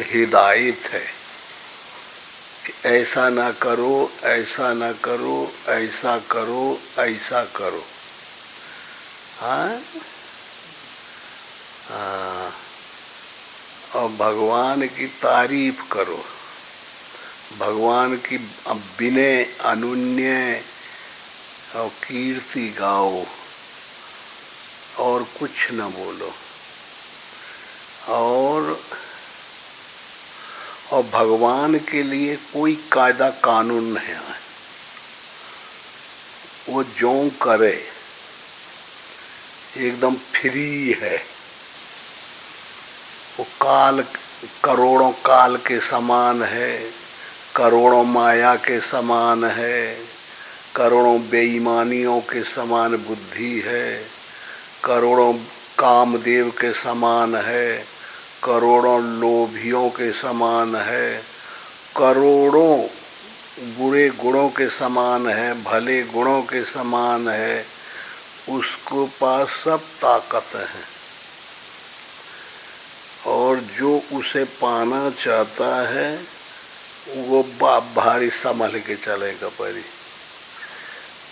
हिदायत है कि ऐसा ना करो, ऐसा ना करो, ऐसा करो, ऐसा करो। हाँ, और भगवान की तारीफ करो, भगवान की विनय अनुन्य और कीर्ति गाओ, और कुछ न बोलो। और भगवान के लिए कोई कायदा कानून नहीं है, वो जो करे एकदम फ्री है। वो काल, करोड़ों काल के समान है, करोड़ों माया के समान है, करोड़ों बेईमानियों के समान बुद्धि है, करोड़ों कामदेव के समान है, करोड़ों लोभियों के समान है, करोड़ों बुरे गुणों के समान है, भले गुणों के समान है। उसको पास सब ताकत है, और जो उसे पाना चाहता है वो बाप भारी संभल के चलेगा परी।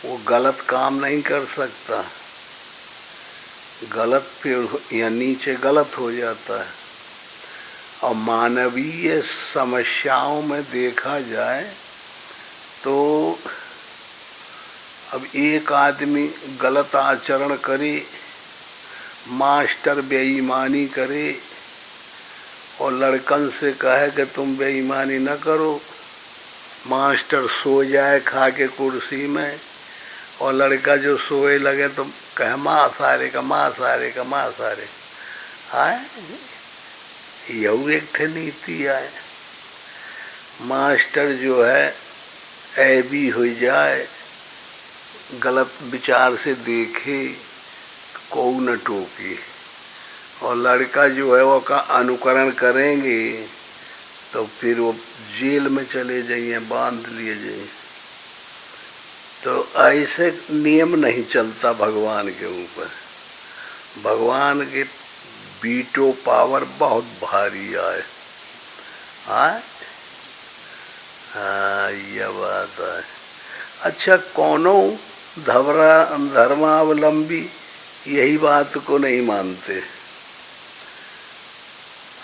वो गलत काम नहीं कर सकता, गलत पे या नीचे गलत हो जाता है। और मानवीय समस्याओं में देखा जाए तो अब एक आदमी गलत आचरण करे, मास्टर बेईमानी करे और लड़कन से कहे कि तुम बेईमानी न करो, मास्टर सो जाए खा के कुर्सी में, और लड़का जो सोए लगे तो कहे माँ सारे का, माँ सारे का, माँ सारे। आए यू एक ठे नीति आए। मास्टर जो है ऐबी हो जाए, गलत विचार से देखे को न टोके, और लड़का जो है वो का अनुकरण करेंगे तो फिर वो जेल में चले जाइए, बांध लिए जाइए। तो ऐसे नियम नहीं चलता भगवान के ऊपर। भगवान के वीटो पावर बहुत भारी आए। हाँ, यह बात है। अच्छा, कौनो धर्मावलंबी यही बात को नहीं मानते।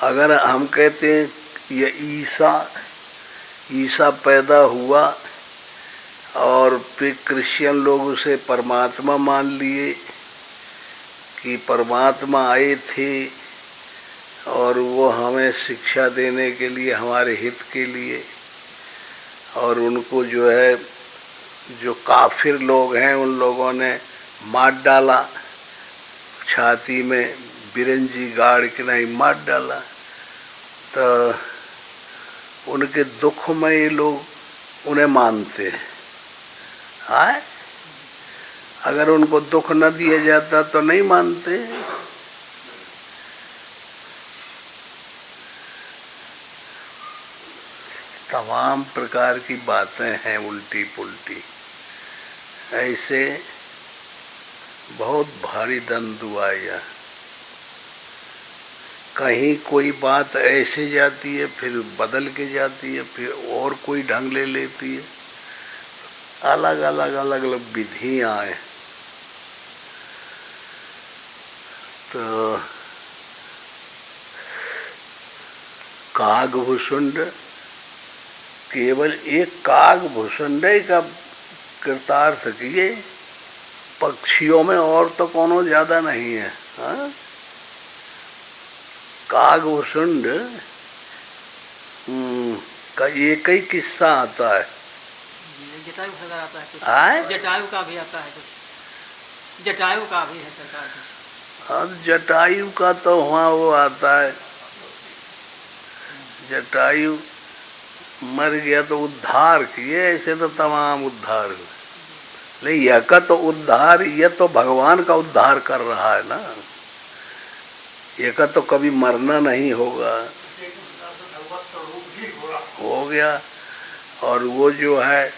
अगर हम कहते हैं ये ईसा पैदा हुआ और फिर क्रिश्चियन लोग उसे परमात्मा मान लिए कि परमात्मा आए थे और वो हमें शिक्षा देने के लिए, हमारे हित के लिए, और उनको जो है, जो काफिर लोग हैं उन लोगों ने मार डाला, छाती में बिरंजी गाड़ के नहीं मार डाला। तो उनके दुख में ये लोग उन्हें मानते हैं। हाँ, अगर उनको दुख न दिया जाता तो नहीं मानते। तमाम प्रकार की बातें हैं उल्टी पुल्टी। ऐसे बहुत भारी दंदुआया। कहीं कोई बात ऐसे जाती है, फिर बदल के जाती है, फिर और कोई ढंग ले लेती है। अलग अलग अलग अलग विधियां हैं। तो कागभूषुंड, केवल एक कागभूषुंड का कृतार्थ किए, पक्षियों में और तो कोनो ज्यादा नहीं है। हाँ? कागभूषुंड का एक ही किस्सा आता है। जटायु का आता है कुछ। जटायु का भी आता है कुछ। जटायु का भी है सरकार। हाँ, जटायु का तो वहाँ वो आता है, जटायु मर गया तो उद्धार किए, ऐसे तो तमाम उद्धार हुए। नहीं, यह का तो उद्धार, यह तो भगवान का उद्धार कर रहा है ना। यह का तो कभी मरना नहीं होगा, हो गया। और वो जो है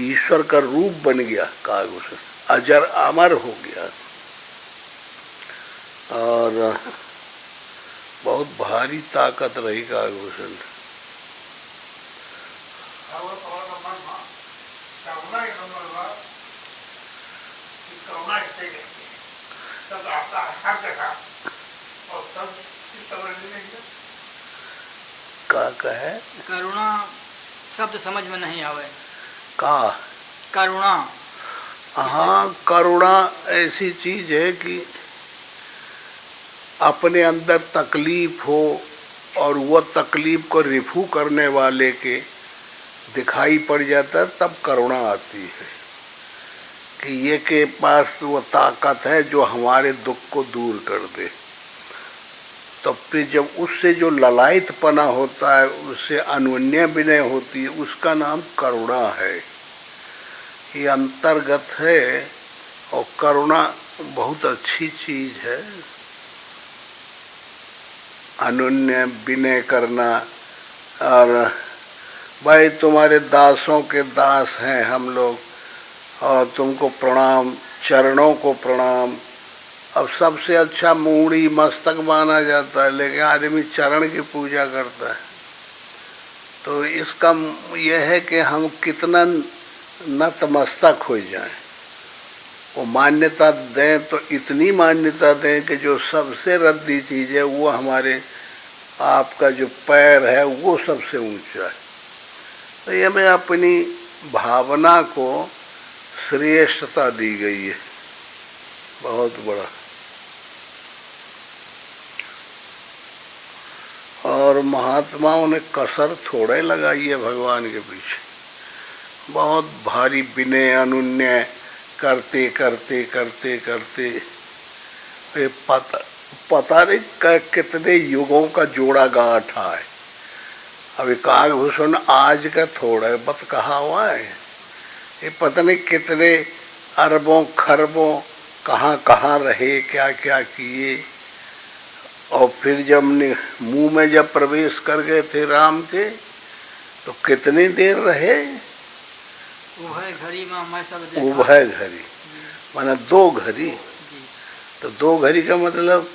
ईश्वर का रूप बन गया, कागभूषण अजर अमर हो गया। और बहुत भारी ताकत रही काकभूषण। का है करुणा शब्द समझ में नहीं आवे। का करुणा, हाँ, करुणा ऐसी चीज है कि अपने अंदर तकलीफ हो और वह तकलीफ को रिफू करने वाले के दिखाई पड़ जाता है, तब करुणा आती है कि ये के पास वो ताकत है जो हमारे दुख को दूर कर दे। तो फिर जब उससे जो ललायतपना होता है, उससे अन्योन्य विनय होती है, उसका नाम करुणा है। ये अंतर्गत है और करुणा बहुत अच्छी चीज है। अन्योन्य विनय करना, और भाई तुम्हारे दासों के दास हैं हम लोग और तुमको प्रणाम, चरणों को प्रणाम। अब सबसे अच्छा मूड़ी मस्तक माना जाता है, लेकिन आदमी चरण की पूजा करता है। तो इसका यह है कि हम कितना नतमस्तक हो जाएं, वो मान्यता दें तो इतनी मान्यता दें कि जो सबसे रद्दी चीज है वो हमारे आपका जो पैर है वो सबसे ऊंचा है। तो ये में अपनी भावना को श्रेष्ठता दी गई है, बहुत बड़ा। और महात्माओं ने कसर थोड़े लगाई है भगवान के पीछे, बहुत भारी विनय अनुन्य करते करते करते करते ये पता नहीं कितने युगों का जोड़ा गांठा है। अभी काकभूषण आज का थोड़ा बत कहा हुआ है, ये पता नहीं कितने अरबों खरबों कहाँ कहाँ रहे, क्या क्या किए। और फिर जब मुंह में जब प्रवेश कर गए थे राम के, तो कितनी देर रहे। उभय घड़ी में मैं सब देखा। उभय घड़ी माना दो घड़ी। तो दो घड़ी का मतलब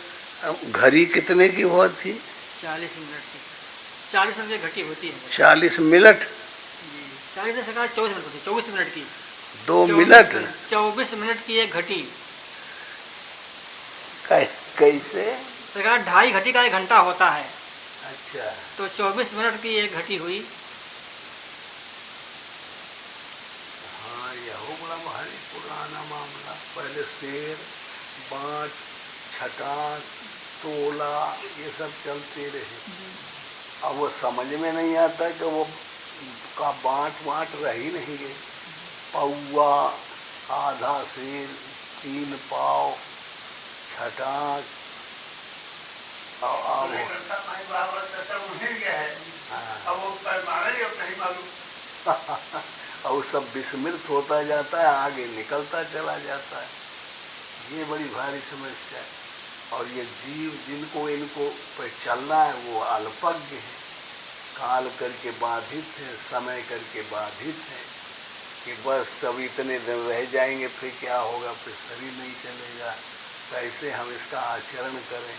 घड़ी कितने की हुआ थी? 40 मिनट की। 40 मिनट की घटी होती है। 40 मिनट? 40 से 24 मिनट होती, 24 मिनट की। 2 मिनट? 24 मिनट की एक घटी। कैसे? सरकार 2.5 घटी का 1 घंटा होता है। अच्छा। तो 24 मिनट की एक घटी हुई। हाँ, यह बड़ा भारी पुराना मामला। पहले शेर, बाँट, छटाक, तोला, ये सब चलते रहे। अब वो समझ में नहीं आता कि वो का बाँट रह ही नहीं गई। पौवा, आधा शेर, 3 पाव, छटाक, और सब विस्मृत होता जाता है, आगे निकलता चला जाता है। ये बड़ी भारी समस्या है। और ये जीव जिनको इनको पे चलना है वो अल्पज्ञ है, काल करके बाधित है, समय करके बाधित है कि बस सब इतने दिन रह जाएंगे, फिर क्या होगा, फिर शरीर नहीं चलेगा, कैसे हम इसका आचरण करें।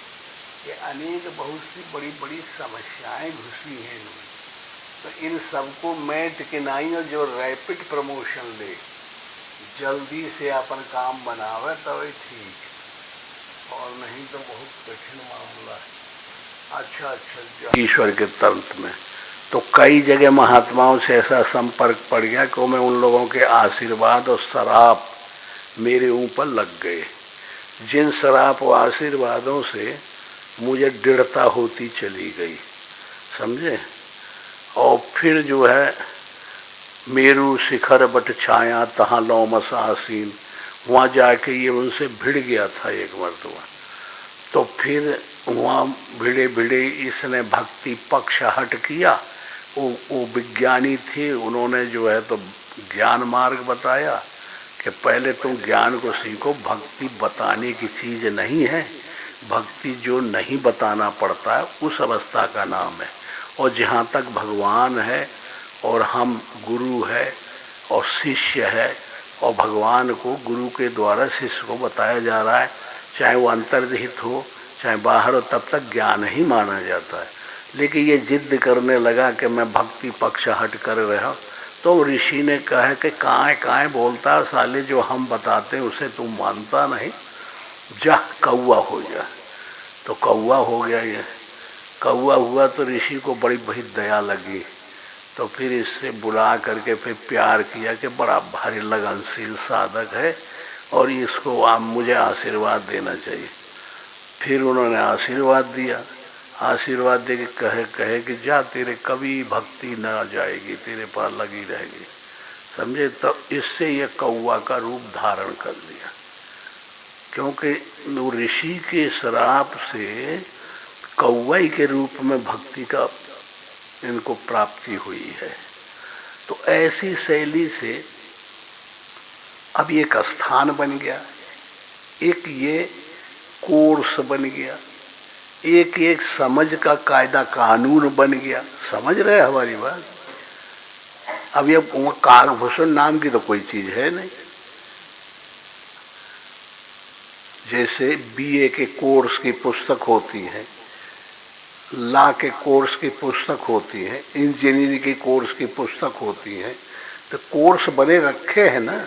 ये अनेक बहुत सी बड़ी बड़ी समस्याएं घुसी हैं इनमें। तो इन सबको मैट के नहीं, और जो रैपिड प्रमोशन ले, जल्दी से अपन काम बनावे तब ठीक, और नहीं तो बहुत कठिन मामला है। अच्छा, ईश्वर के तंत्र में तो कई जगह महात्माओं से ऐसा संपर्क पड़ गया कि मैं उन लोगों के आशीर्वाद और शराप मेरे ऊपर लग गए, जिन शराप और आशीर्वादों से मुझे दृढ़ता होती चली गई, समझे। और फिर जो है मेरू शिखर बट छाया तहाँ लौमस आसीन, वहाँ जाके ये उनसे भिड़ गया था एक मर्तबा। तो फिर वहाँ भिड़े भिड़े इसने भक्ति पक्ष हट किया। वो विज्ञानी थे, उन्होंने जो है तो ज्ञान मार्ग बताया कि पहले तुम ज्ञान को सीखो, भक्ति बताने की चीज़ नहीं है, भक्ति जो नहीं बताना पड़ता है उस अवस्था का नाम है। और जहाँ तक भगवान है और हम गुरु है और शिष्य है, और भगवान को गुरु के द्वारा शिष्य को बताया जा रहा है, चाहे वो अंतर्निहित हो चाहे बाहर हो, तब तक ज्ञान ही माना जाता है। लेकिन ये जिद करने लगा कि मैं भक्ति पक्ष हट कर रहा, तो ऋषि ने कहा कि काहे बोलता साले, जो हम बताते हैं उसे तुम मानता नहीं, जा कौवा हो जा। तो कौवा हो गया। ये कौवा हुआ तो ऋषि को बड़ी बड़ी दया लगी, तो फिर इससे बुला करके फिर प्यार किया कि बड़ा भारी लगनशील साधक है और इसको आप मुझे आशीर्वाद देना चाहिए। फिर उन्होंने आशीर्वाद दिया। आशीर्वाद दे के कहे कि जा, तेरे कभी भक्ति न जाएगी, तेरे पास लगी रहेगी, समझे। तो इससे ये कौवा का रूप धारण कर लिया, क्योंकि ऋषि के श्राप से कौवे के रूप में भक्ति का इनको प्राप्ति हुई है। तो ऐसी शैली से अब एक स्थान बन गया, एक ये कोर्स बन गया, एक समझ का कायदा कानून बन गया। समझ रहे हमारी बात। अब ये कागभूषण नाम की तो कोई चीज है नहीं। जैसे बीए के कोर्स की पुस्तक होती है, लॉ के कोर्स की पुस्तक होती है, इंजीनियरिंग की कोर्स की पुस्तक होती है, तो कोर्स बने रखे हैं ना,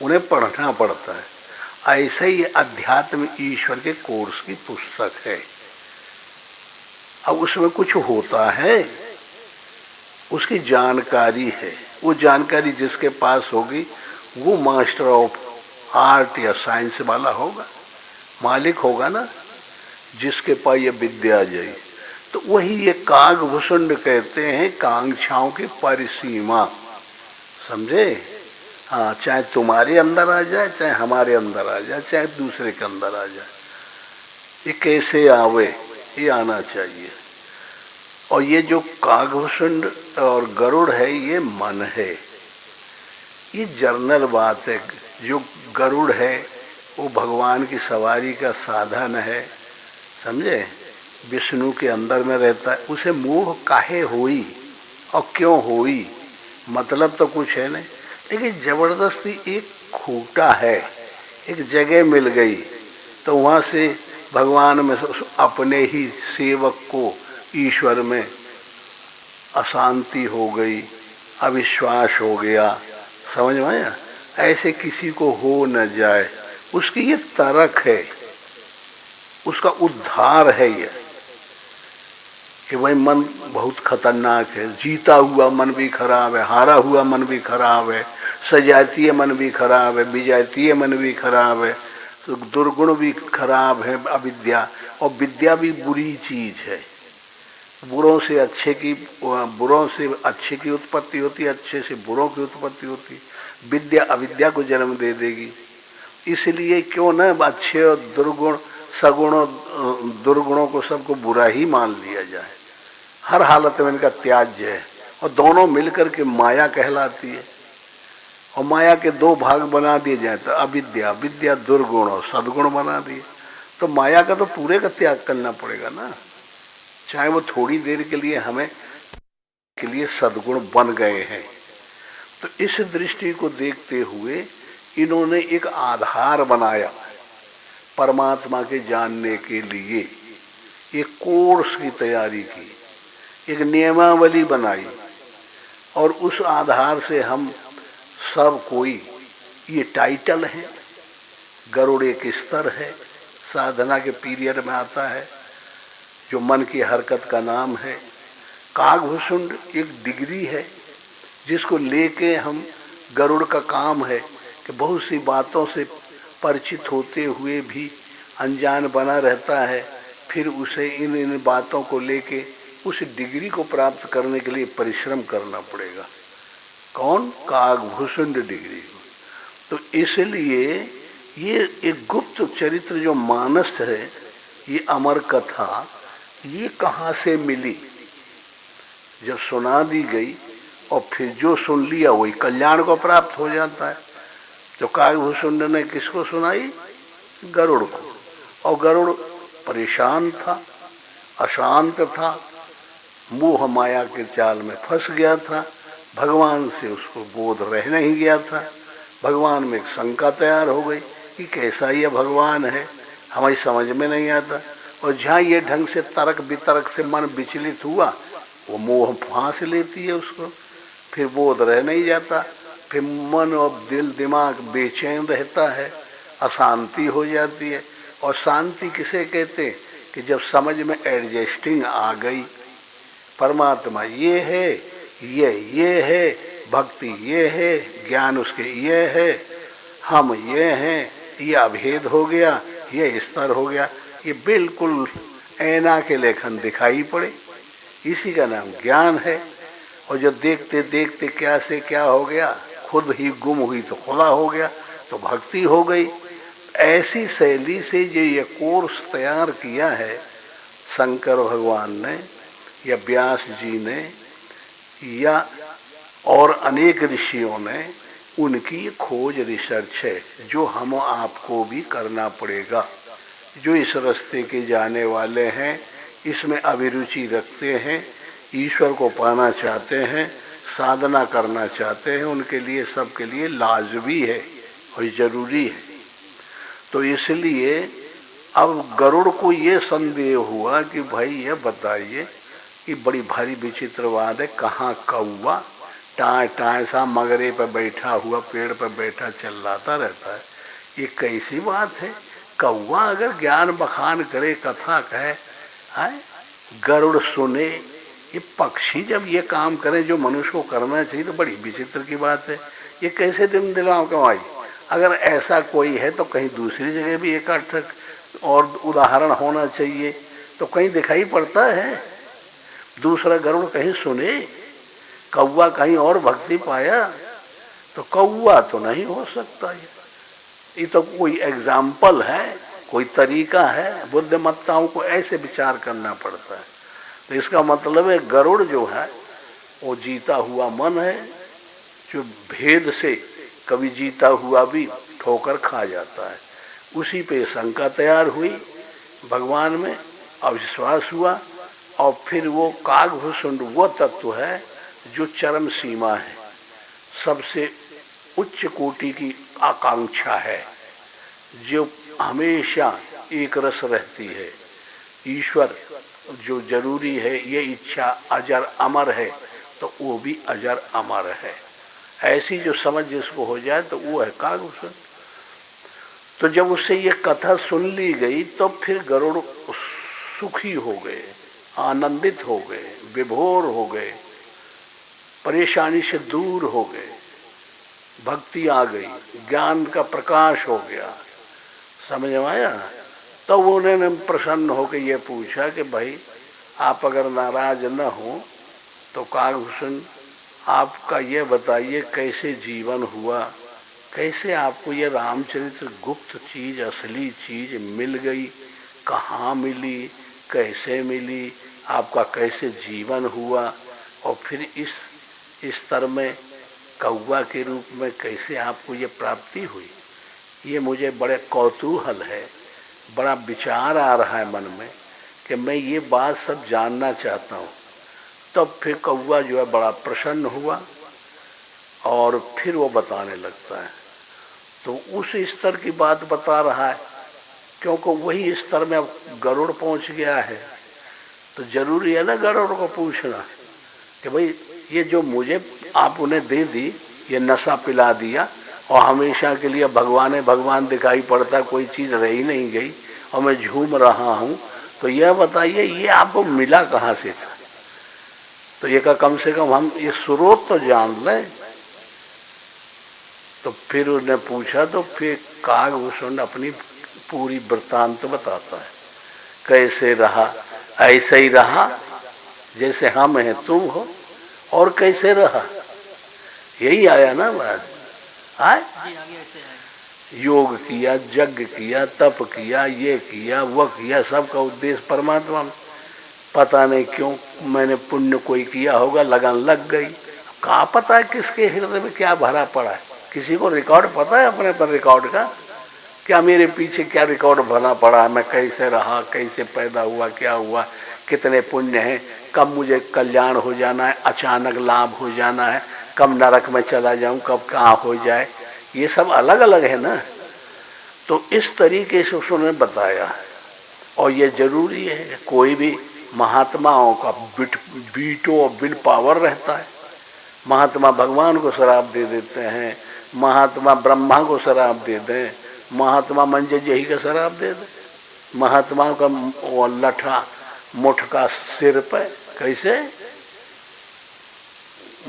उन्हें पढ़ना पड़ता है। ऐसे ही अध्यात्म ईश्वर के कोर्स की पुस्तक है। अब उसमें कुछ होता है, उसकी जानकारी है। वो जानकारी जिसके पास होगी वो मास्टर ऑफ आर्ट या साइंस वाला होगा, मालिक होगा ना, जिसके पास ये विद्या जाए। तो वही ये कागभूषण कहते हैं, कांक्षाओं की परिसीमा, समझे। हाँ, चाहे तुम्हारे अंदर आ जाए, चाहे हमारे अंदर आ जाए, चाहे दूसरे के अंदर आ जाए, ये कैसे आवे, ये आना चाहिए। और ये जो कागभूषण और गरुड़ है, ये मन है, ये जर्नल बात है। जो गरुड़ है वो भगवान की सवारी का साधन है, समझे। विष्णु के अंदर में रहता है। उसे मोह काहे हुई और क्यों हुई, मतलब तो कुछ है नहीं, लेकिन जबरदस्ती एक खूटा है, एक जगह मिल गई, तो वहां से भगवान में अपने ही सेवक को ईश्वर में अशांति हो गई, अविश्वास हो गया, समझ में आया। ऐसे किसी को हो न जाए, उसकी ये तरक है, उसका उद्धार है ये, कि भाई मन बहुत खतरनाक है, जीता हुआ मन भी खराब है, हारा हुआ मन भी खराब है, सजातीय मन भी खराब है, विजातीय मन भी खराब है, तो दुर्गुण भी खराब है, अविद्या। और विद्या भी बुरी चीज है। बुरों से अच्छे की उत्पत्ति होती है, अच्छे से बुरों की उत्पत्ति होती है। विद्या अविद्या को जन्म दे देगी। इसलिए क्यों न अच्छे और दुर्गुण, सगुणों दुर्गुणों को सबको बुरा ही मान लिया जाए। हर हालत में इनका त्याज्य है, और दोनों मिलकर के माया कहलाती है। और माया के दो भाग बना दिए जाए तो अविद्या, विद्या दुर्गुण और सद्गुण बना दिए, तो माया का तो पूरे का त्याग करना पड़ेगा ना, चाहे वो थोड़ी देर के लिए हमें के लिए सद्गुण बन गए हैं। तो इस दृष्टि को देखते हुए इन्होंने एक आधार बनाया परमात्मा के जानने के लिए, एक कोर्स की तैयारी की, एक नियमावली बनाई, और उस आधार से हम सब कोई, ये टाइटल है, गरुड़ एक स्तर है, साधना के पीरियड में आता है, जो मन की हरकत का नाम है। कागभूषण एक डिग्री है, जिसको लेके हम, गरुड़ का काम है कि बहुत सी बातों से परिचित होते हुए भी अनजान बना रहता है, फिर उसे इन बातों को लेके उस डिग्री को प्राप्त करने के लिए परिश्रम करना पड़ेगा। कौन? कागभूषण डिग्री को। तो इसलिए ये एक गुप्त चरित्र जो मानस है, ये अमर कथा, ये कहाँ से मिली? जब सुना दी गई और फिर जो सुन लिया वही कल्याण को प्राप्त हो जाता है। तो कागभूषण ने किसको सुनाई? गरुड़ को। और गरुड़ परेशान था, अशांत था, मोह माया के जाल में फंस गया था, भगवान से उसको बोध रह नहीं गया था। भगवान में एक शंका तैयार हो गई कि कैसा ये भगवान है, हमारी समझ में नहीं आता। और जहाँ ये ढंग से तर्क वितर्क से मन विचलित हुआ, वो मोह फांस लेती है उसको, फिर बोध रह नहीं जाता, फिर मन और दिल दिमाग बेचैन रहता है, अशांति हो जाती है। और शांति किसे कहते हैं कि जब समझ में एडजस्टिंग आ गई, परमात्मा ये है, ये है, भक्ति ये है, ज्ञान उसके ये है, हम ये हैं, ये अभेद हो गया, ये स्तर हो गया, ये बिल्कुल ऐना के लेखन दिखाई पड़े, इसी का नाम ज्ञान है। और जब देखते देखते क्या से क्या हो गया, खुद ही गुम हुई तो खुदा हो गया, तो भक्ति हो गई। ऐसी शैली से जो ये कोर्स तैयार किया है शंकर भगवान ने या व्यास जी ने या और अनेक ऋषियों ने, उनकी खोज रिसर्च है जो हम आपको भी करना पड़ेगा। जो इस रास्ते के जाने वाले हैं, इसमें अभिरुचि रखते हैं, ईश्वर को पाना चाहते हैं, साधना करना चाहते हैं, उनके लिए सबके लिए लाजमी है और जरूरी है। तो इसलिए अब गरुड़ को ये संदेह हुआ कि भाई ये बताइए कि बड़ी भारी विचित्र बात है, कहाँ कौवा टाए टाए सा मगरे पर बैठा हुआ पेड़ पर बैठा चिल्लाता रहता है, ये कैसी बात है? कौवा अगर ज्ञान बखान करे, कथा कहे, है गरुड़ सुने, ये पक्षी जब ये काम करे जो मनुष्य को करना चाहिए, तो बड़ी विचित्र की बात है। ये कैसे दिन दिलाओ कमाई? अगर ऐसा कोई है तो कहीं दूसरी जगह भी एक और उदाहरण होना चाहिए, तो कहीं दिखाई पड़ता है दूसरा गरुड़ कहीं सुने, कौवा कहीं और भक्ति पाया? तो कौवा तो नहीं हो सकता। ये तो कोई एग्जाम्पल है, कोई तरीका है, बुद्धिमत्ताओं को ऐसे विचार करना पड़ता है। तो इसका मतलब है गरुड़ जो है वो जीता हुआ मन है, जो भेद से कभी जीता हुआ भी ठोकर खा जाता है। उसी पे शंका तैयार हुई, भगवान में अविश्वास हुआ, और फिर वो कागभूषुंड वो तत्व है जो चरम सीमा है, सबसे उच्च कोटि की आकांक्षा है, जो हमेशा एक रस रहती है। ईश्वर जो जरूरी है, ये इच्छा अजर अमर है, तो वो भी अजर अमर है। ऐसी जो समझ जिसको हो जाए तो वो है कागभूषण। तो जब उससे ये कथा सुन ली गई तो फिर गरुड़ सुखी हो गए, आनंदित हो गए, विभोर हो गए, परेशानी से दूर हो गए, भक्ति आ गई, ज्ञान का प्रकाश हो गया। समझ में आया? तो उन्होंने प्रसन्न होकर ये पूछा कि भाई आप अगर नाराज न हो तो कागभूषण आपका ये बताइए कैसे जीवन हुआ, कैसे आपको ये रामचरित्र गुप्त चीज, असली चीज मिल गई, कहाँ मिली, कैसे मिली, आपका कैसे जीवन हुआ, और फिर इस स्तर में कौवा के रूप में कैसे आपको ये प्राप्ति हुई। ये मुझे बड़े कौतूहल है, बड़ा विचार आ रहा है मन में कि मैं ये बात सब जानना चाहता हूँ। तब फिर कौवा जो है बड़ा प्रसन्न हुआ और फिर वो बताने लगता है। तो उस स्तर की बात बता रहा है, क्योंकि वही स्तर में अब गरुड़ पहुंच गया है। तो जरूरी है ना गरुड़ को पूछना कि भाई ये जो मुझे आप उन्हें दे दी, ये नशा पिला दिया और हमेशा के लिए भगवान भगवान दिखाई पड़ता, कोई चीज़ रही नहीं गई और मैं झूम रहा हूँ, तो यह बताइए ये आपको मिला कहाँ से था? तो ये का कम से कम हम ये स्रोत तो जान लें। तो फिर उसने पूछा, तो फिर कागभूषण अपनी पूरी वृत्तांत बताता है, कैसे रहा, ऐसे ही रहा जैसे हम हैं तुम हो, और कैसे रहा, यही आया ना बात। आए योग किया, यज्ञ किया, तप किया, ये किया, वह किया, सबका उद्देश्य परमात्मा में। पता नहीं क्यों मैंने पुण्य कोई किया होगा, लगन लग गई। कहाँ पता है किसके हृदय में क्या भरा पड़ा है? किसी को रिकॉर्ड पता है अपने पर रिकॉर्ड का? क्या मेरे पीछे क्या रिकॉर्ड भरा पड़ा है, मैं कैसे रहा, कैसे पैदा हुआ, क्या हुआ, कितने पुण्य हैं, कब मुझे कल्याण हो जाना है, अचानक लाभ हो जाना है, कब नरक में चला जाऊं, कब कहाँ हो जाए, ये सब अलग अलग है ना। तो इस तरीके से उसने बताया। और ये जरूरी है कि कोई भी महात्माओं का बीटो और विल पावर रहता है। महात्मा भगवान को शराब दे देते हैं, महात्मा ब्रह्मा को शराब दे दें, महात्मा मंजयही का शराब दे दें, महात्मा का वो लठा मुठका सिर पे, कैसे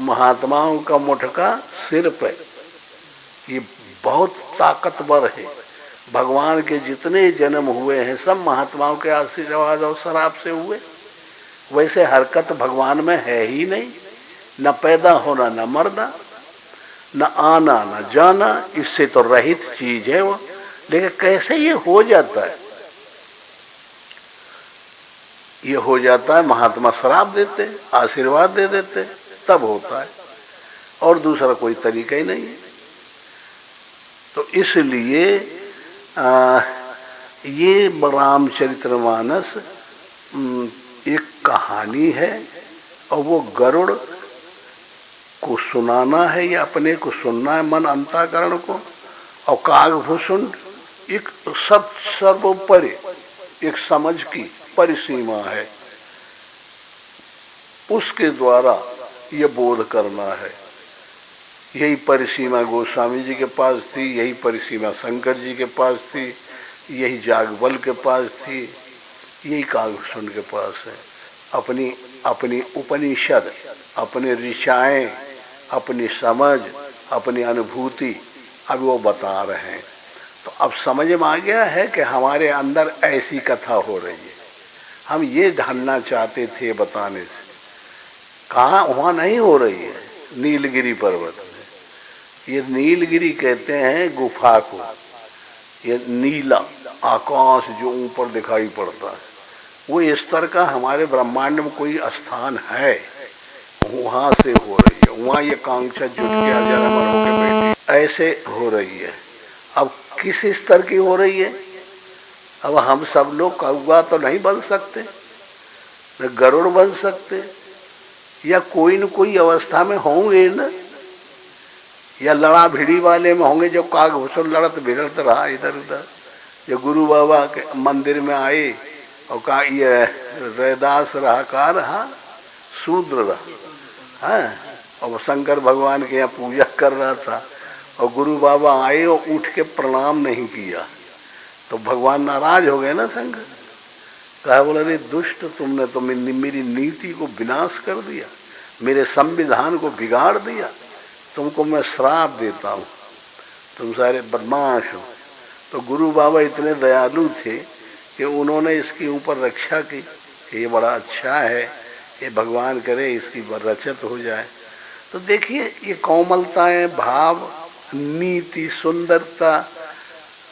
महात्माओं का मुठका सिर पे, ये बहुत ताकतवर है। भगवान के जितने जन्म हुए हैं सब महात्माओं के आशीर्वाद और शराब से हुए। वैसे हरकत भगवान में है ही नहीं, न पैदा होना न मरना, न आना न जाना, इससे तो रहित चीज है वो। लेकिन कैसे ये हो जाता है? ये हो जाता है महात्मा शराब देते, आशीर्वाद दे देते, तब होता है, और दूसरा कोई तरीका ही नहीं है। तो इसलिए ये रामचरितमानस एक कहानी है, और वो गरुड़ को सुनाना है या अपने को सुनना है, मन अंतःकरण को। और कागभूषण एक सर्वोपरि एक समझ की परिसीमा है, उसके द्वारा ये बोध करना है। यही परिसीमा गोस्वामी जी के पास थी, यही परिसीमा शंकर जी के पास थी, यही जागबल के पास थी, यही कागभूषण के पास है। अपनी अपनी उपनिषद, अपने ऋचाएं, अपनी समझ, अपनी अनुभूति अब वो बता रहे हैं। तो अब समझ में आ गया है कि हमारे अंदर ऐसी कथा हो रही है। हम ये ढालना चाहते थे बताने से, कहाँ वहाँ नहीं हो रही है। नीलगिरी पर्वत में, ये नीलगिरी कहते हैं गुफा को, ये नीला आकाश जो ऊपर दिखाई पड़ता है, वो इस तरह का हमारे ब्रह्मांड में कोई स्थान है, वहां से हो रही है। वहां ये कांक्षा जुट के हजार अमर होके बैठी, ऐसे हो रही है। अब किस स्तर की हो रही है? अब हम सब लोग कौवा तो नहीं बन सकते, न गरुड़ बन सकते, या कोई न कोई अवस्था में होंगे न, या लड़ा भिड़ी वाले में होंगे। जब कागभूषण लड़त भिड़त रहा इधर उधर, जब गुरु बाबा के मंदिर में आए और कहा ये रैदास रहा, कहा रहा शूद्र रहा है, और शंकर भगवान के यहाँ पूजा कर रहा था, और गुरु बाबा आए और उठ के प्रणाम नहीं किया, तो भगवान नाराज हो गए ना। शंकर कहा, बोला रे दुष्ट, तुमने तो मेरी नीति को विनाश कर दिया, मेरे संविधान को बिगाड़ दिया, तुमको मैं श्राप देता हूँ, तुम सारे बदमाश हो। तो गुरु बाबा इतने दयालु थे कि उन्होंने इसके ऊपर रक्षा की कि ये बड़ा अच्छा है, ये भगवान करे इसकी रचत हो जाए। तो देखिए ये कोमलताएं, भाव, नीति, सुंदरता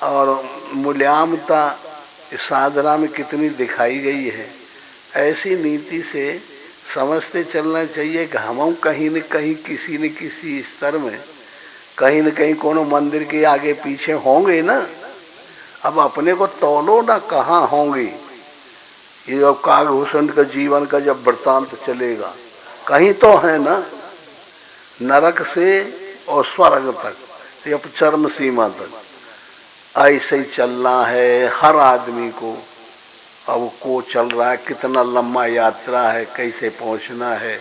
और मूल्यांकता इस साधना में कितनी दिखाई गई है। ऐसी नीति से समझते चलना चाहिए कि हम कहीं न कहीं किसी न किसी स्तर में कहीं न कहीं कोनो मंदिर के आगे पीछे होंगे ना। अब अपने को तौलो ना कहाँ होंगे। ये अब कागभूषण का जीवन का जब वृत्तांत चलेगा, कहीं तो है ना, नरक से और स्वर्ग तक, ये चरम सीमा तक ऐसे ही चलना है हर आदमी को। अब को चल रहा है, कितना लंबा यात्रा है, कैसे पहुंचना है,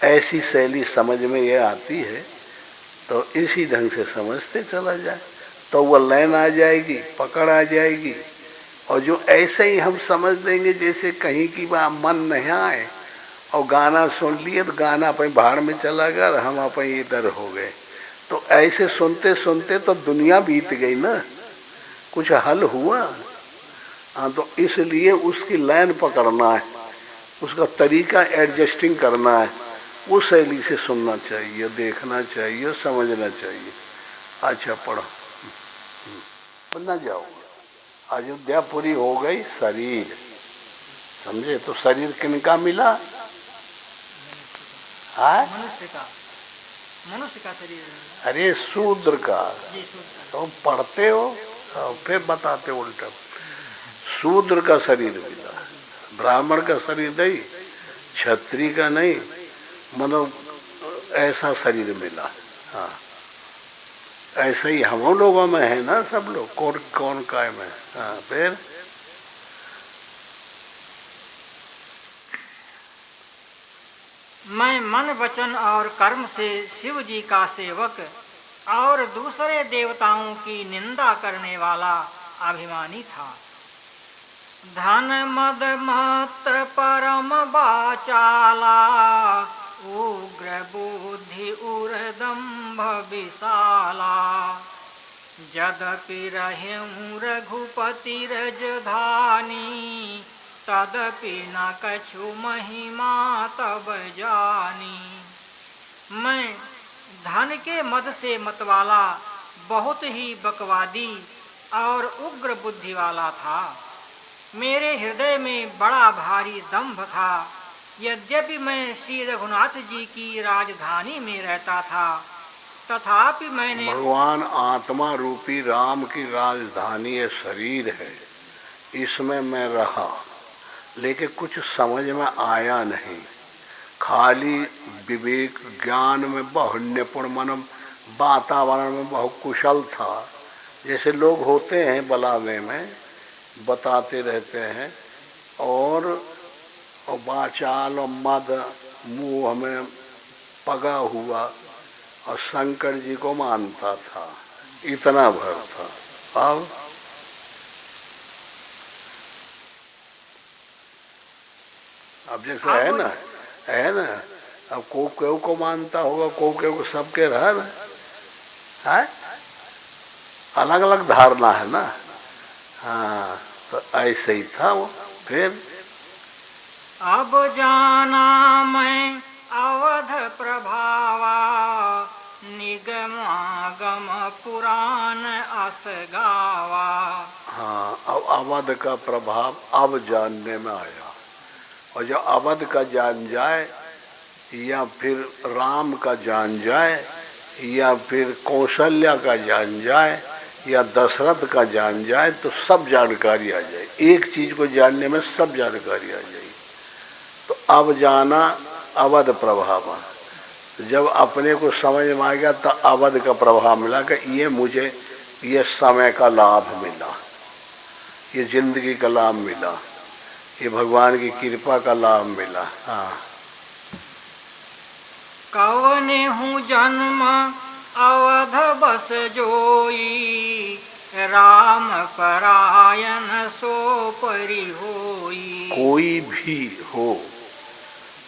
ऐसी शैली समझ में ये आती है। तो इसी ढंग से समझते चला जाए तो वह लाइन आ जाएगी, पकड़ आ जाएगी। और जो ऐसे ही हम समझ देंगे जैसे कहीं की बात मन नहीं आए और गाना सुन लिए तो गाना अपने भाड़ में चला गया और हम अपने इधर हो गए, तो ऐसे सुनते सुनते तो दुनिया बीत गई ना, कुछ हल हुआ। हाँ, तो इसलिए उसकी लाइन पकड़ना है, उसका तरीका एडजस्टिंग करना है, उस शैली से सुनना चाहिए, देखना चाहिए, समझना चाहिए। अच्छा पढ़ो, बना जाओ। अयोध्या पूरी हो गई, शरीर समझे। तो शरीर किनका मिला? मनुष्य का, मनुष्य का शरीर। अरे शूद्र का। तो पढ़ते हो फिर बताते उल्टा। शूद्र का शरीर मिला, ब्राह्मण का शरीर नहीं, क्षत्रिय का नहीं, मतलब ऐसा शरीर मिला। हाँ, ऐसे ही हम लोगों में है ना, सब लोग कौन कौन काय में। हाँ, फिर मैं मन वचन और कर्म से शिव जी का सेवक और दूसरे देवताओं की निंदा करने वाला अभिमानी था। धन मद मात्र परम वाचाला, उग्र बुद्धि उर्दम्भ विशाला। यद्यपि रहें रघुपति रजधानी, तदपि न कछु महिमा तब जानी। मैं धन के मद से मतवाला, बहुत ही बकवादी और उग्र बुद्धि वाला था। मेरे हृदय में बड़ा भारी दंभ था। यद्यपि मैं श्री रघुनाथ जी की राजधानी में रहता था, तथापि मैंने भगवान आत्मा रूपी राम की राजधानी ये शरीर है, इसमें मैं रहा, लेकिन कुछ समझ में आया नहीं। खाली विवेक ज्ञान में बहुत निपुण, मन वातावरण में बहुत कुशल था। जैसे लोग होते हैं बलावे में, बताते रहते हैं, और वाचाल और मद मुंह में पगा हुआ, और शंकर जी को मानता था, इतना भर था। अब जैसे है ना, अब को को मानता होगा, को सबके रहा ना, है अलग अलग धारणा है ना। हाँ, तो ऐसे ही था वो। फिर अब जाना मैं अवध प्रभावा, निगमागम पुराण अस गावा। हाँ, अब अवध का प्रभाव अब जानने में आया। और जब अवध का जान जाए, या फिर राम का जान जाए, या फिर कौशल्या का जान जाए, या दशरथ का जान जाए, तो सब जानकारी आ जाए। एक चीज को जानने में सब जानकारी आ जाएगी। तो अब जाना अवध प्रभाव, जब अपने को समझ में आ गया तो अवध का प्रभाव मिला कि ये मुझे ये समय का लाभ मिला, ये जिंदगी का लाभ मिला, ये भगवान की कृपा का लाभ मिला। हाँ, कवने हूँ जन्म अवध बस जोई, राम परायण सो परि होई। कोई भी हो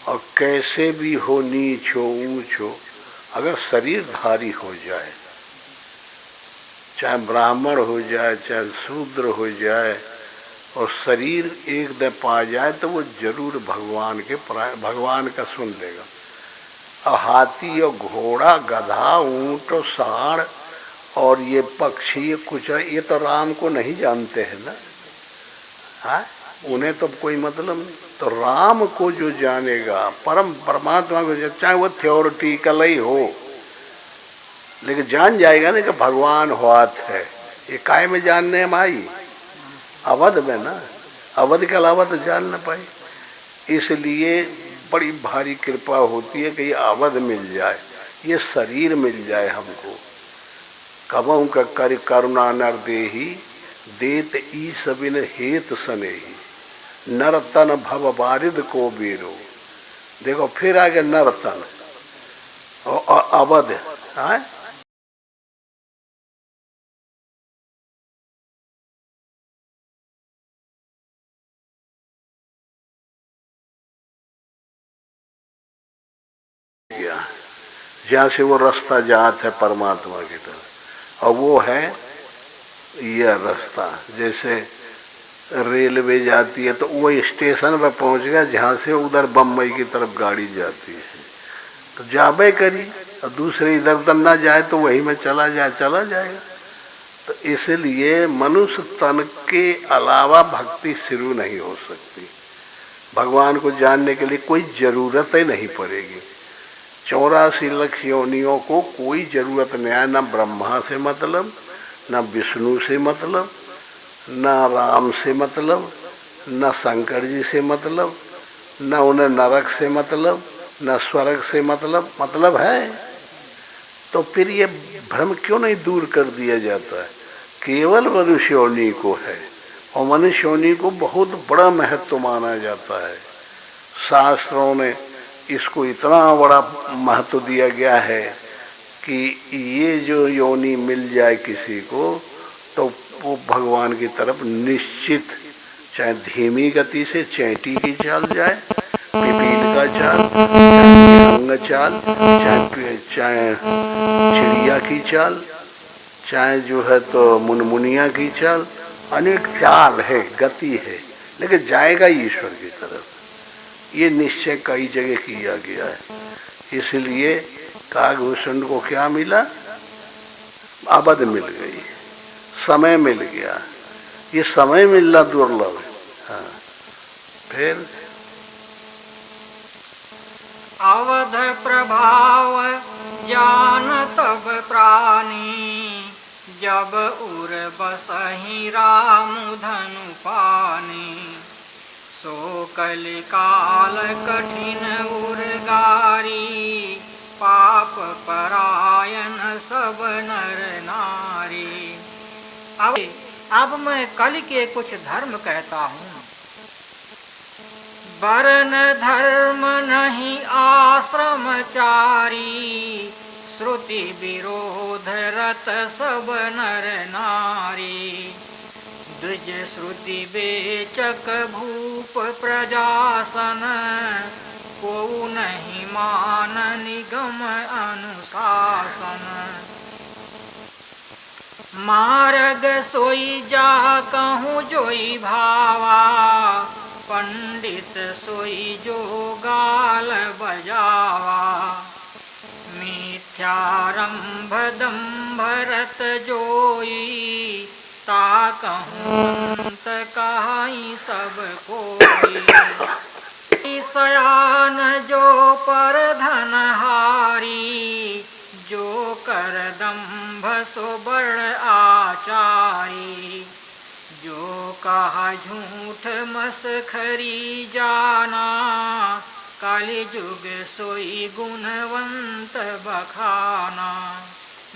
और कैसे भी हो, नीच हो ऊंच हो, अगर शरीरधारी हो जाए, चाहे ब्राह्मण हो जाए, चाहे शूद्र हो जाए, और शरीर एक दे पा जाए, तो वो जरूर भगवान का सुन लेगा। और हाथी और घोड़ा, गधा, ऊंट और सांड और ये पक्षी, ये कुछ, ये तो राम को नहीं जानते हैं ना। हाँ, उन्हें तो कोई मतलब नहीं। तो राम को जो जानेगा, परमात्मा को, चाहे वो थ्योरिटिकल ही हो, लेकिन जान जाएगा ना कि भगवान हाथ है। ये काय में जानने में आई? अवध में ना। अवध के अलावा तो जान न पाई। इसलिए बड़ी भारी कृपा होती है कि ये अवध मिल जाए, ये शरीर मिल जाए हमको। कबहू का कर करुणा नर देही, देत ईस बिन हेत सनेही, नरतन भव बारिद को बीरो। देखो फिर आगे नरतन और अवध। हाँ, जहाँ से वो रास्ता जात है परमात्मा की तरफ, और वो है यह रास्ता। जैसे रेलवे जाती है तो वो स्टेशन पर पहुंच गया जहाँ से उधर बम्बई की तरफ गाड़ी जाती है, तो जाबे करी, और दूसरे इधर उधर ना जाए तो वही में चला जाएगा। तो इसलिए मनुष्य तन के अलावा भक्ति शुरू नहीं हो सकती। भगवान को जानने के लिए कोई जरूरत ही नहीं पड़ेगी। 84 लाख योनियों को कोई जरूरत नहीं है, न ब्रह्मा से मतलब, न विष्णु से मतलब, न राम से मतलब, न शंकर जी से मतलब, न उन्हें नरक से मतलब, न स्वर्ग से मतलब है। तो फिर ये भ्रम क्यों नहीं दूर कर दिया जाता है? केवल मनुष्य योनि को है, और मनुष्य योनि को बहुत बड़ा महत्व माना जाता है। शास्त्रों ने इसको इतना बड़ा महत्व दिया गया है कि ये जो योनि मिल जाए किसी को तो वो भगवान की तरफ निश्चित, चाहे धीमी गति से चैंटी की चाल जाए, पिपील का चाल, चाहे अंग चाल, चाहे चिड़िया की चाल, चाहे जो है तो मुनमुनिया की चाल, अनेक चाल है, गति है, लेकिन जाएगा ईश्वर की तरफ। ये निश्चय कई जगह किया गया है। इसलिए काकभूषण को क्या मिला? आबद मिल गई, समय मिल गया। ये समय मिलना दुर्लभ है। हाँ, फिर अवध प्रभाव ज्ञान तब प्राणी, जब उर बसहि राम धनु पानी। सो कलिकाल कठिन उर्गारी, पाप परायण सब नर नारी। अब मैं कल के कुछ धर्म कहता हूँ। वर्ण धर्म नहीं आश्रमचारी, श्रुति विरोध रत सब नर नारी। द्विज श्रुति बेचक भूप प्रजासन, को नहीं मान निगम अनुशासन। मार्ग सोई जा कहूँ जोई भावा, पंडित सोई जो गाल बजावा। मिथ्यारंभ दंभ रत जोई, ता कहूँ अंत कहाई सब कोई। सयान जो पर धनहारी, जो कर दंभ सो बड़ आचारी। जो कहा झूठ मसखरी जाना, कलिजुग सोई गुणवंत बखाना।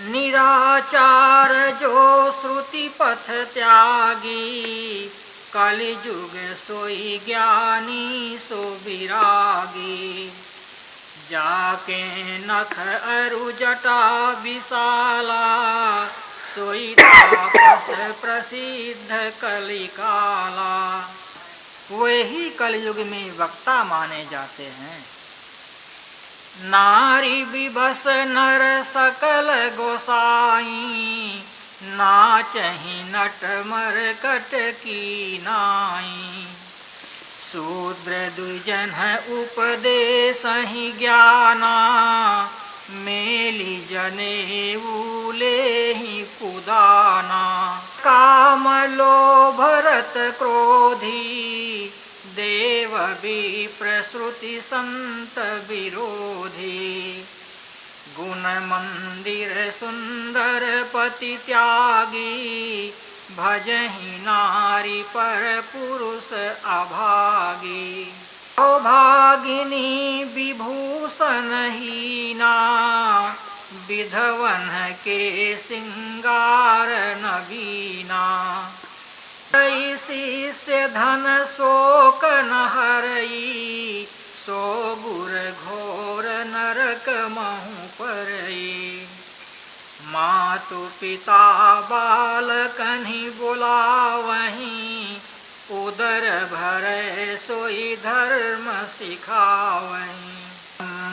निराचार जो श्रुति पथ त्यागी, कलिजुग सोई ज्ञानी सो विरागी। जाके नख अरु जटा विशाला, सोई तापस प्रसिद्ध कलिकाला। वही कलयुग में वक्ता माने जाते हैं। नारी विभस नर सकल गोसाई, नाचहि नट मरकट की नाई। शूद्र दुर्जन उपदेश ही ज्ञाना, मेली जनेऊ लेहि कुदाना। काम लोभ रत क्रोधी, देव विप्र श्रुति संत विरोधी। गुण मंदिर सुंदर पति त्यागी, भजहि नारी पर पुरुष अभागी। सौभागिनी विभूषण हीना, विधवन के सिंगार नवीना। शिष्य धन शोक न हरई, सो गुर घोर नरक महु परई। मातु पिता बालकन्हि बुलावहीं, उदर भरै सोई धर्म सिखावहीं।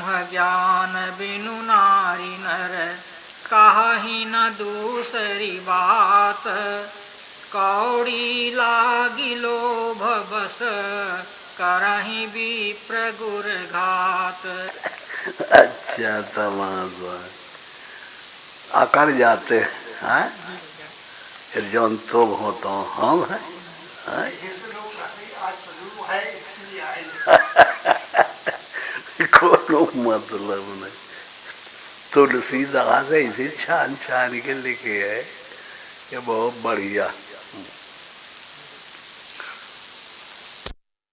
ब्रह्म ज्ञान बिनु नारी नर, काहि न दूसरी बात। कौड़ी लागी लोभ बस, करहि विप्र गुर घात। अच्छा तमाशा आकर जाते हैं। फिर जौन तो हो तो हम हैं। कोनो मतलब नहीं। तुलसीदास ऐसे छान छान के लिखे है, ये बहुत बढ़िया।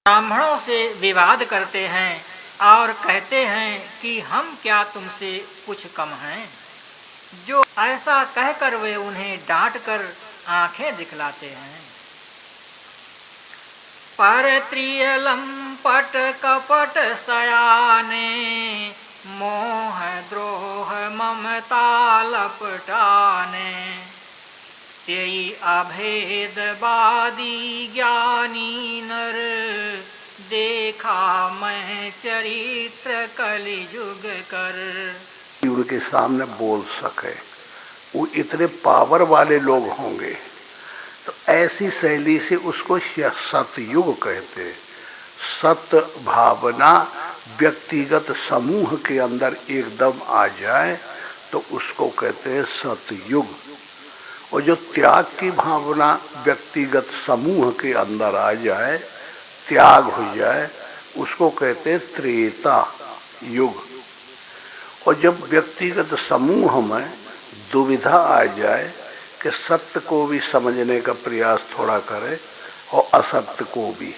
ब्राह्मणों से विवाद करते हैं और कहते हैं कि हम क्या तुमसे कुछ कम हैं। जो ऐसा कहकर वे उन्हें डांटकर आंखें दिखलाते हैं। परत्रियलम पट कपट सयाने, मोह द्रोह ममता लपटाने। त्यई अभेदवादी ज्ञानी नर, देखा मैं चरित्र कलियुग कर। उनके सामने बोल सके, वो इतने पावर वाले लोग होंगे। तो ऐसी शैली से उसको सतयुग कहते हैं। सत भावना व्यक्तिगत समूह के अंदर एकदम आ जाए तो उसको कहते हैं सतयुग। और जो त्याग की भावना व्यक्तिगत समूह के अंदर आ जाए, त्याग हो जाए, उसको कहते हैं त्रेता युग। और जब व्यक्तिगत समूह में दुविधा आ जाए कि सत्य को भी समझने का प्रयास थोड़ा करे और असत्य को भी,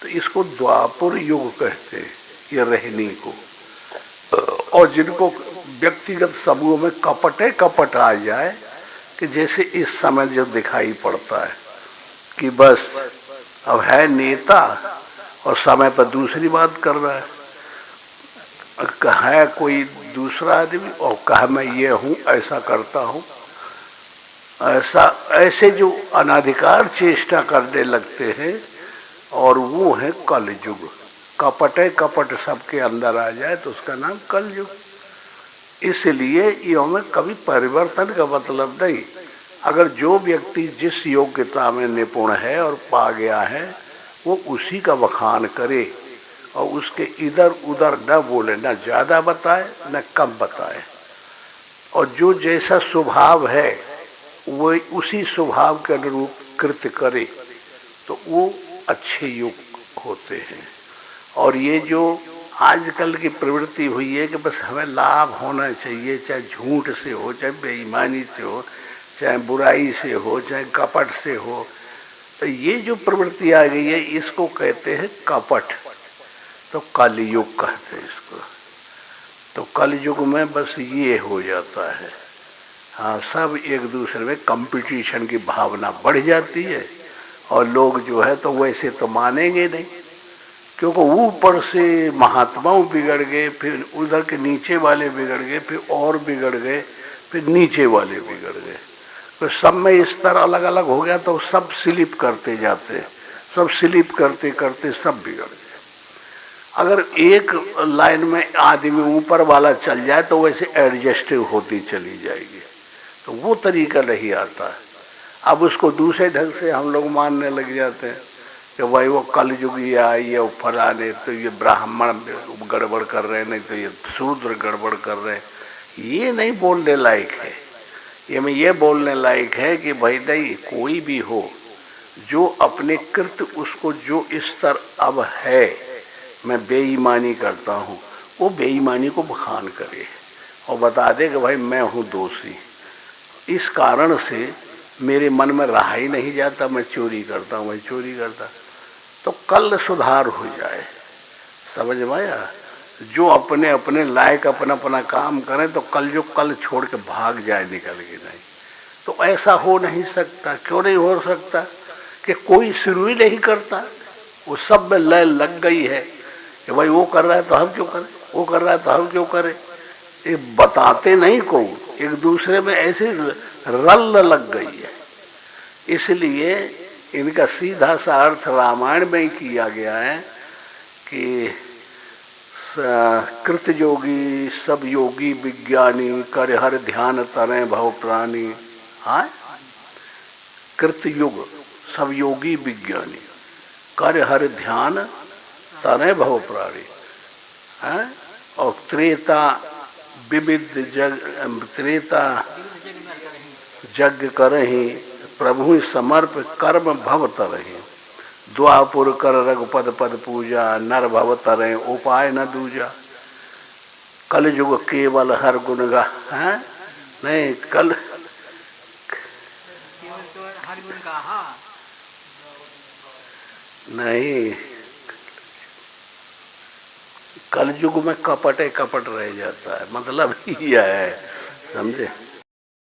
तो इसको द्वापर युग कहते हैं, ये रहनी को। और जिनको व्यक्तिगत समूह में कपट आ जाए कि जैसे इस समय जो दिखाई पड़ता है कि बस अब है नेता और समय पर दूसरी बात कर रहा है कोई दूसरा आदमी और कहा मैं ये हूं, ऐसा करता हूं, ऐसे जो अनाधिकार चेष्टा करने लगते हैं, और वो है कलयुग। कपट सबके अंदर आ जाए तो उसका नाम कलयुग। इसलिए ये में कभी परिवर्तन का मतलब नहीं। अगर जो व्यक्ति जिस योग्यता में निपुण है और पा गया है, वो उसी का बखान करे और उसके इधर उधर न बोले, न ज्यादा बताए न कम बताए। और जो जैसा स्वभाव है वो उसी स्वभाव के अनुरूप कृत्य करे, तो वो अच्छे युग होते हैं। और ये जो आजकल की प्रवृत्ति हुई है कि बस हमें लाभ होना चाहिए, चाहे झूठ से हो, चाहे बेईमानी से हो, चाहे बुराई से हो, चाहे कपट से हो, तो ये जो प्रवृत्ति आ गई है इसको कहते हैं कपट। तो कलयुग कहते हैं इसको। तो कलयुग में बस ये हो जाता है। हाँ, सब एक दूसरे में कंपटीशन की भावना बढ़ जाती है और लोग जो है तो वैसे तो मानेंगे नहीं, क्योंकि ऊपर से महात्माओं बिगड़ गए, फिर उधर के नीचे वाले बिगड़ गए, फिर और बिगड़ गए, फिर नीचे वाले बिगड़ गए। तो सब में स्तर अलग अलग हो गया तो सब स्लिप करते जाते, सब स्लिप करते करते सब बिगड़ गए। अगर एक लाइन में आदमी ऊपर वाला चल जाए तो वैसे एडजस्टिव होती चली जाएगी, तो वो तरीका नहीं आता है। अब उसको दूसरे ढंग से हम लोग मानने लग जाते हैं कि भाई वो कलयुग ये आई है, वो फलाने, तो ये ब्राह्मण गड़बड़ कर रहे हैं, नहीं तो ये शूद्र गड़बड़ कर रहे हैं। ये नहीं बोलने लायक है। ये बोलने लायक है कि भाई नहीं, कोई भी हो जो अपने कृत्य उसको जो स्तर अब है, मैं बेईमानी करता हूँ, वो बेईमानी को बखान करे और बता दे कि भाई मैं हूँ दोषी, इस कारण से मेरे मन में रहा ही नहीं जाता, मैं चोरी करता हूँ, मैं चोरी करता, तो कल सुधार हो जाए। समझ में आया? जो अपने अपने लायक अपना अपना काम करें तो कल जो कल छोड़ के भाग जाए निकल के नहीं। तो ऐसा हो नहीं सकता। क्यों नहीं हो सकता? कि कोई शुरू ही नहीं करता, वो सब में लय लग गई है कि भाई वो कर रहा है तो हम क्यों करें, वो कर रहा है तो हम क्यों करें। ये बताते नहीं को, एक दूसरे में ऐसे रल लग गई है। इसलिए इनका सीधा सा अर्थ रामायण में ही किया गया है कि कृत योगी सब योगी विज्ञानी, कर हर ध्यान तरे भव प्राणी। हाँ, कृत युग सब योगी विज्ञानी, कर हर ध्यान तरे भव प्राणी। हाँ? और त्रेता विविध जग, त्रेता यज्ञ करहि, प्रभु समर्प कर्म भव तरहि। द्वापुर कर रघुपद पद पूजा, नर भव तरहि उपाय न दूजा। कल युग केवल हर गुण गा, है नहीं, कल हर गुण गाहा नहीं, कल युग में कपट कपट रह जाता है, मतलब यह है, समझे।